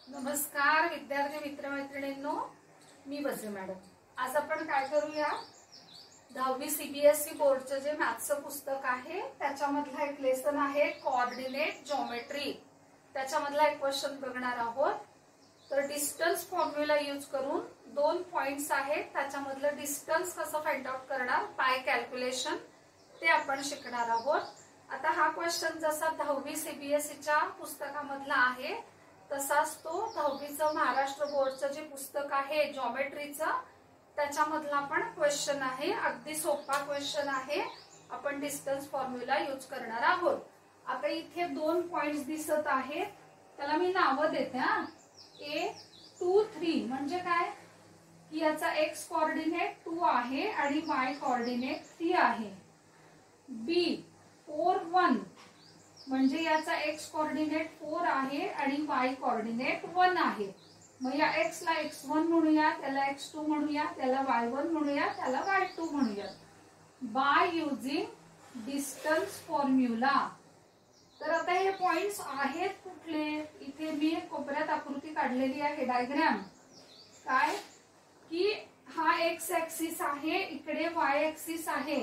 नमस्कार विद्यार्थी मित्र मैत्रिणींनो, मी बजे मॅडम। आज आपण काय करूया, 10वी सीबीएसई बोर्डचं जे मॅथ्सचं पुस्तक आहे त्याच्यामधला एक लेसन आहे कोऑर्डिनेट ज्योमेट्री। त्याच्यामधला एक क्वेश्चन बघणार आहोत। तर डिस्टन्स फॉर्म्युला यूज करून दोन पॉइंट्स आहेत, त्याच्यामधलं डिस्टन्स कसं फाइंड आउट करणार बाय कॅल्क्युलेशन ते आपण शिकणार आहोत। आता हा क्वेश्चन जसा 10वी सीबीएसईच्या पुस्तकामधला आहे तसाच तो 10वीचं महाराष्ट्र बोर्डचं जे पुस्तक आहे ज्योमेट्रीचं त्याच्यामधला पण क्वेश्चन आहे। अगदी सोपा क्वेश्चन आहे। आपण डिस्टन्स फॉर्म्युला यूज करणार आहोत। आता इथे दोन पॉइंट्स दिसत आहेत, त्याला मी नाव देते हा। A 2 3 म्हणजे काय की याचा x कोऑर्डिनेट 2 आहे आणि y कोऑर्डिनेट 3 आहे। B 4 1 म्हणजे याचा x कोऑर्डिनेट 4 आहे आणि y कोऑर्डिनेट 1 आहे। मग या x ला x1 म्हणूया, त्याला x2 म्हणूया, त्याला y1 म्हणूया, त्याला y2 म्हणूया बाय युजिंग डिस्टन्स फॉर्म्युला। तर आता हे पॉइंट्स आहेत कुठले, इथे मी कोपऱ्यात आकृती काढलेली आहे डायग्राम। काय की हा x ऍक्सिस आहे, इकडे y ऍक्सिस आहे।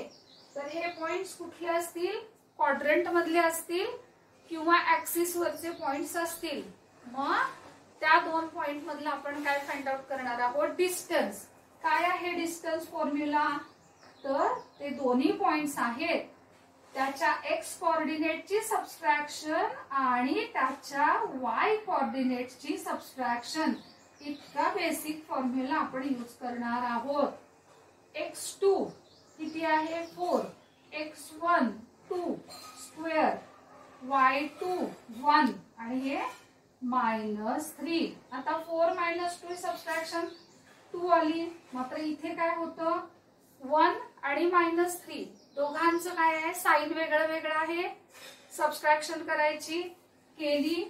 तर हे पॉइंट्स कुठले असतील, क्वाड्रंट मधले असतील किंवा ऍक्सिस वरचे पॉइंट्स असतील। मग त्या दोन पॉइंट मधला आपण काय फाइंड आउट करणार आहोत, डिस्टन्स। काय आहे डिस्टन्स फॉर्म्युला, तर ते दोन्ही पॉइंट्स आहेत त्याच्या x कोऑर्डिनेटची सबट्रॅक्शन आणि त्याच्या y कोऑर्डिनेटची सबट्रॅक्शन, इतका बेसिक फॉर्म्युला आपण यूज करणार आहोत। x2 किती आहे 4, x1 2 स्क्वेअर, y2 1 आणि हे -3। आता 4 - 2 सबट्रॅक्शन 2 आली, मात्र इथे काय होतं 1 आणि -3 दोघांचं काय आहे, साइन वेगळं वेगळं आहे। सबट्रॅक्शन करायची केली,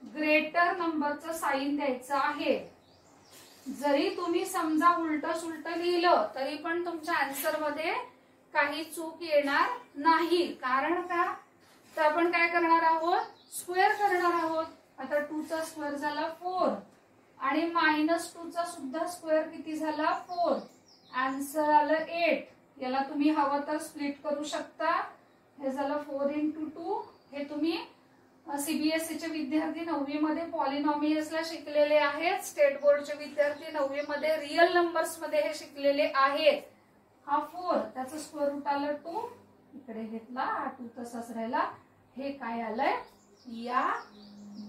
ग्रेटर नंबरचं साइन द्यायचं आहे। जरी तुम्ही समजा उलट सुलट लिहिलं तरी पण तुमच्या आन्सर मध्ये काही चूक येणार नाही। कारण का, तर आपण काय करणार आहोत, स्क्वेअर करणार आहोत। आता 2 चा स्क्वेअर झाला 4 आणि -2 चा सुद्धा स्क्वेअर किती झाला 4, आन्सर आलं 8। याला तुम्ही हवं तर स्प्लिट करू शकता, हे झालं 4 × 2। हे तुम्ही सीबीएसई चे विद्यार्थी 9वी मध्ये पॉलिनॉमियल्सला शिकलेले आहेत, स्टेट बोर्डचे विद्यार्थी 9वी मध्ये रियल नंबर्स मध्ये हे शिकलेले आहेत। हा 4 त्याचं स्क्वेअर रूट आलं 2, इकडे घेतला 2 तसाच राहिला। हे काय आलंय, या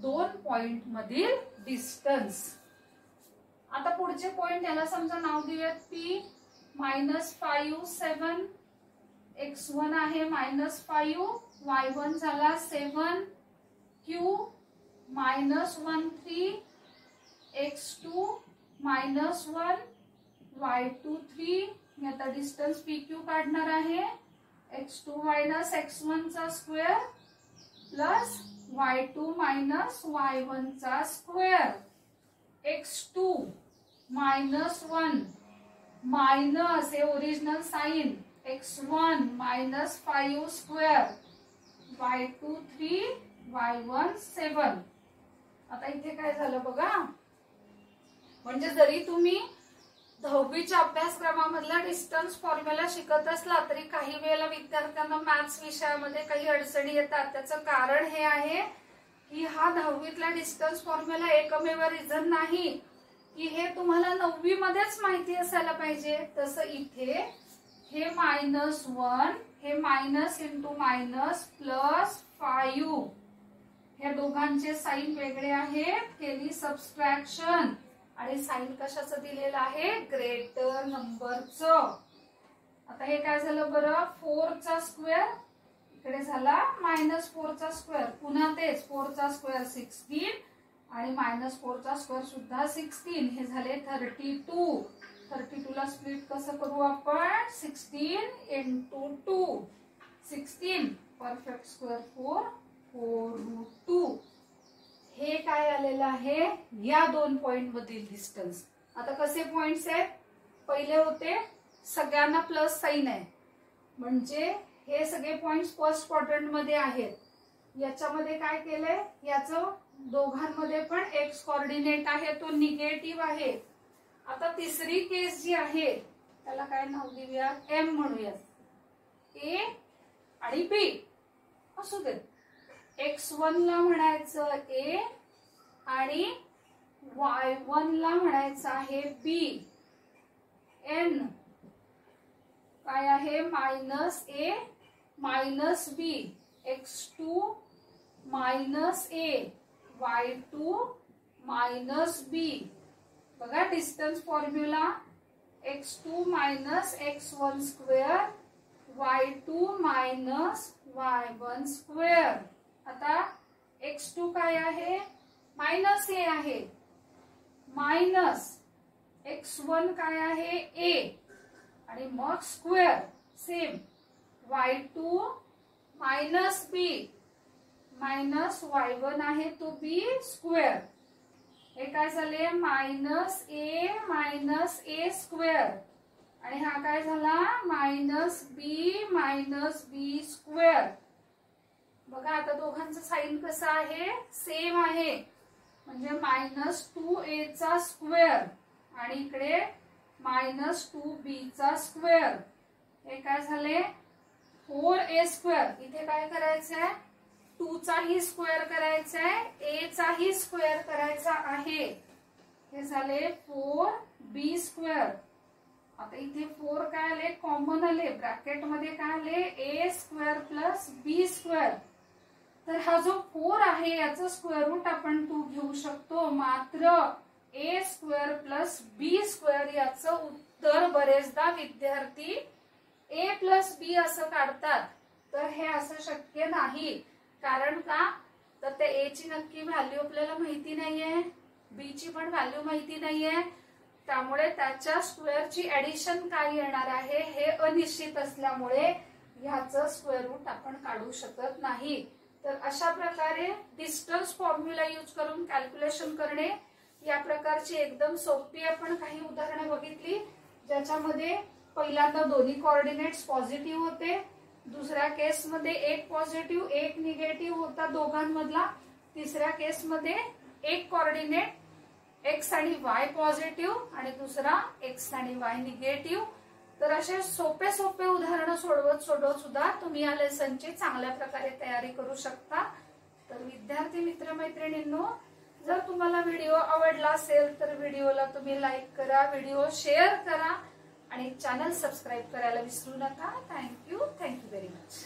दोन पॉइंट मधील डिस्टन्स। आता पुढचे पॉइंट याला समजा नाव देऊयात P -5 7, x1 आहे -5, y1 झाला 7, Q -1 3, x2 -1, y2 3। मी आता डिस्टन्स PQ काढणार आहे, x2 - x1 चा स्क्वेअर प्लस y2 - y1 चा स्क्वेअर, x2 -1 माइनस हे original sign, x1 -5 square, y2 3, y1 7। आता इथे काय झालं बघा, म्हणजे जरी तुम्ही 10वीच्या अभ्यासक्रमामधला डिस्टन्स फॉर्म्युला शिकत असला तरी काही वेळेला विद्यार्थ्यांना मॅथ्स विषयामध्ये काही अडचणी येतात। त्याचं कारण हे आहे की हा 10वीतला डिस्टन्स फॉर्म्युला एकमेव रिझन नाही की हे तुम्हाला 9वी मध्येच माहिती असायला पाहिजे। तसं इथे हे -1, हे मायनस इंटू मायनस प्लस 5, हे दोघांचे साइन वेगळे आहेत, केली सबट्रॅक्शन आणि साइन कशाचं दिलेलं आहे, ग्रेटर नंबरचं। आता हे काय झालं बरं, 4 चा स्क्वेअर इकडे झाला -4 चा स्क्वेअर, पुन्हा तेच 4 चा स्क्वेअर 16 आणि -4 चा स्क्वेअर सुद्धा 16, हे झाले 32। 32 ला स्प्लिट कसं करू आपण, 16 × 2, 16 परफेक्ट स्क्वेअर 4√2। हे काय आलेलं आहे, या दोन पॉइंट मधील डिस्टन्स। आता कसे पॉइंट्स आहेत, पहिले होते सगळ्यांना प्लस साइन आहे, म्हणजे हे सगळे पॉइंट्स फर्स्ट क्वाड्रंट मध्ये आहेत। याच्यामध्ये काय केलंय, याचं दोघांमध्ये पण एक्स कोऑर्डिनेट आहे तो निगेटिव्ह आहे. आता तिसरी केस जी आहे त्याला काय नाव देऊया, एम म्हणूया. ए आणि बी असू दे. x1 ला म्हणायचं ए आणि y1 ला म्हणायचं आहे बी. एन काय आहे, मायनस ए मायनस बी. x2 मायनस ए y2 मायनस बी. बघा distance formula, x2 minus x1 square y2 minus y1 square. आता x2 काय आहे, मायनस ए आहे, मायनस x1 काय आहे ए आणि मग स्क्वेअर. सेम y2 मायनस बी मायनस y1 आहे तो बी स्क्वेअर. हे काय झाले, मायनस ए स्क्वेअर आणि हा काय झाला, मायनस बी स्क्वेअर. बघा आता दोघांचं साइन कसं आहे, सेम आहे, म्हणजे मायनस 2a चा स्क्वेअर आणि इकडे मायनस 2b चा स्क्वेअर. हे काय झाले, 4a स्क्वेअर. इथे काय करायचंय, 2 चाही स्क्वेअर करायचा आहे, a चाही स्क्वेअर करायचा आहे. हे झाले 4b स्क्वेअर. आता इथे 4 काय आले, कॉमन आले, ब्रॅकेट मध्ये काय आले, a square plus b square. तर हा जो 4 आहे याचं स्क्वेअर रूट आपण 2 घेऊ शकतो, मात्र a square plus b square याचं उत्तर बरेचदा विद्यार्थी a प्लस b असं काढतात. तर हे असं शक्य नाही. कारण का, तर त्या a ची नक्की व्हॅल्यू आपल्याला माहिती नाहीये, b ची पण व्हॅल्यू माहिती नाहीये, त्यामुळे त्याच्या स्क्वेअरची ऍडिशन काय येणार आहे हे अनिश्चित असल्यामुळे ह्याचं स्क्वेअर रूट आपण काढू शकत नाही. तर अशा प्रकारे डिस्टन्स फॉर्म्युला यूज करून कॅल्क्युलेशन करणे, या प्रकारची एकदम सोपी आपण काही उदाहरणं बघितली, ज्याच्यामध्ये पहिल्यांदा दोन्ही कोऑर्डिनेट्स पॉझिटिव्ह होते, दुसऱ्या केसमध्ये एक पॉझिटिव्ह एक निगेटिव्ह होता दोघांमधला, तिसऱ्या केसमध्ये एक कोऑर्डिनेट एक्स आणि वाय पॉझिटिव्ह आणि दुसरा एक्स आणि वाय निगेटिव्ह. तर असे सोपे सोपे उदाहरणं सोडवत सुद्धा तुम्ही या लेसनची चांगल्या प्रकारे तयारी करू शकता. तर विद्यार्थी मित्रमैत्रिणींनो, जर तुम्हाला व्हिडिओ आवडला असेल तर व्हिडिओला तुम्ही लाईक करा, व्हिडिओ शेअर करा आणि चॅनल सबस्क्राईब करायला विसरू नका. Thank you very much.